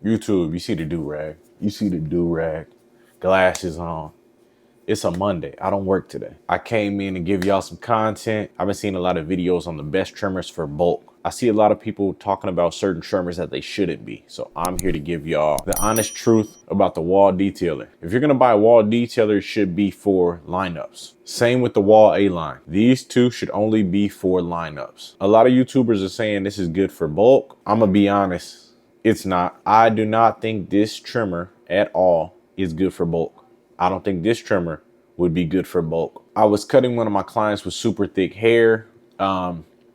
YouTube, you see the do-rag. You see the do-rag. Glasses on. It's a Monday. I don't work today. I came in to give y'all some content. I've been seeing a lot of videos on the best trimmers for bulk. I see a lot of people talking about certain trimmers that they shouldn't be. So I'm here to give y'all the honest truth about the Wahl Detailer. If you're gonna buy a Wahl Detailer, it should be for lineups. Same with the Wahl A-line. These two should only be for lineups. A lot of YouTubers are saying this is good for bulk. I'm gonna be honest, it's not. I do not think this trimmer at all is good for bulk. I don't think this trimmer would be good for bulk. I was cutting one of my clients with super thick hair.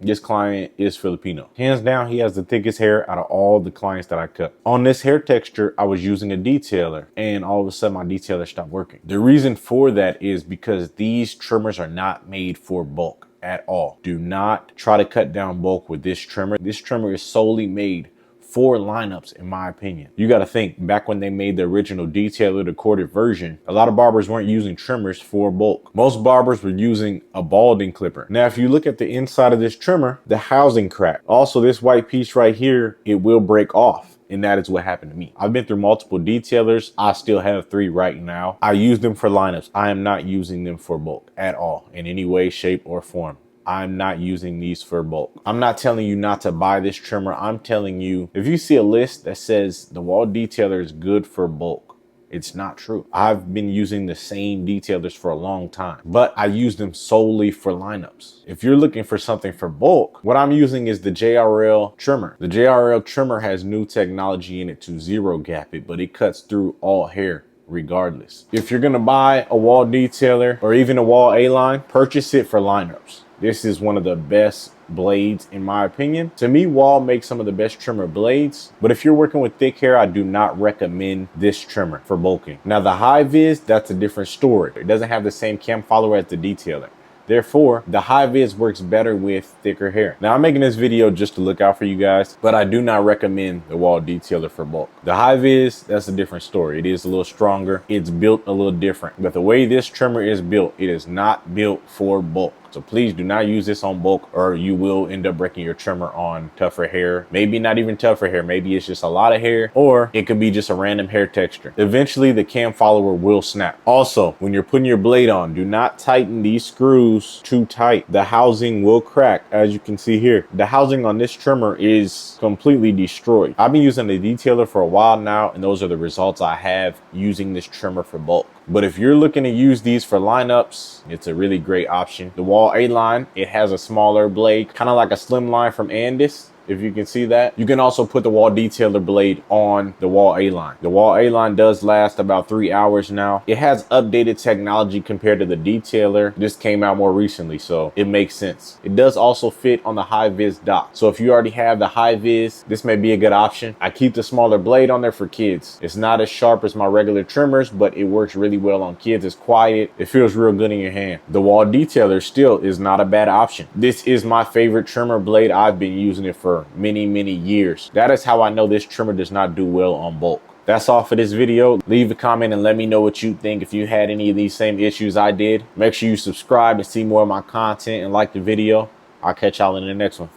This client is Filipino. Hands down, he has the thickest hair out of all the clients that I cut. On this hair texture, I was using a detailer and all of a sudden my detailer stopped working. The reason for that is because these trimmers are not made for bulk at all. Do not try to cut down bulk with this trimmer. This trimmer is solely made for lineups, in my opinion. You got to think, back when they made the original detailer, the corded version, a lot of barbers weren't using trimmers for bulk. Most barbers were using a balding clipper. Now, if you look at the inside of this trimmer, the housing cracked. Also, this white piece right here, it will break off. And that is what happened to me. I've been through multiple detailers. I still have 3 right now. I use them for lineups. I am not using them for bulk at all in any way, shape, or form. I'm not using these for bulk. I'm not telling you not to buy this trimmer. I'm telling you, if you see a list that says the Wahl Detailer is good for bulk, it's not true. I've been using the same detailers for a long time, but I use them solely for lineups. If you're looking for something for bulk, what I'm using is the JRL trimmer. The JRL trimmer has new technology in it to zero gap it, but it cuts through all hair regardless. If you're gonna buy a Wahl Detailer or even a Wahl A-line, purchase it for lineups. This is one of the best blades in my opinion. To me, Wahl makes some of the best trimmer blades, but if you're working with thick hair, I do not recommend this trimmer for bulking. Now the high vis, that's a different story. It doesn't have the same cam follower as the detailer. Therefore, the high vis works better with thicker hair. Now I'm making this video just to look out for you guys, but I do not recommend the Wahl Detailer for bulk. The high vis, that's a different story. It is a little stronger. It's built a little different, but the way this trimmer is built, it is not built for bulk. So please do not use this on bulk or you will end up breaking your trimmer on tougher hair. Maybe not even tougher hair. Maybe it's just a lot of hair, or it could be just a random hair texture. Eventually the cam follower will snap. Also, when you're putting your blade on, do not tighten these screws too tight. The housing will crack. As you can see here, the housing on this trimmer is completely destroyed. I've been using the detailer for a while now, and those are the results I have using this trimmer for bulk. But if you're looking to use these for lineups, it's a really great option. The Wahl A-line, it has a smaller blade, kind of like a slim line from Andis, if you can see that. You can also put the Wahl Detailer blade on the Wahl A-line. The Wahl A-line does last about 3 hours now. It has updated technology compared to the detailer. This came out more recently, so it makes sense. It does also fit on the high vis dock. So if you already have the high vis, this may be a good option. I keep the smaller blade on there for kids. It's not as sharp as my regular trimmers, but it works really well on kids. It's quiet. It feels real good in your hand. The Wahl Detailer still is not a bad option. This is my favorite trimmer blade. I've been using it for many years. That is how I know this trimmer does not do well on bulk. That's all for this video. Leave a comment and let me know what you think. If you had any of these same issues I did, make sure you subscribe to see more of my content and like the video. I'll catch y'all in the next one.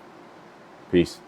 Peace.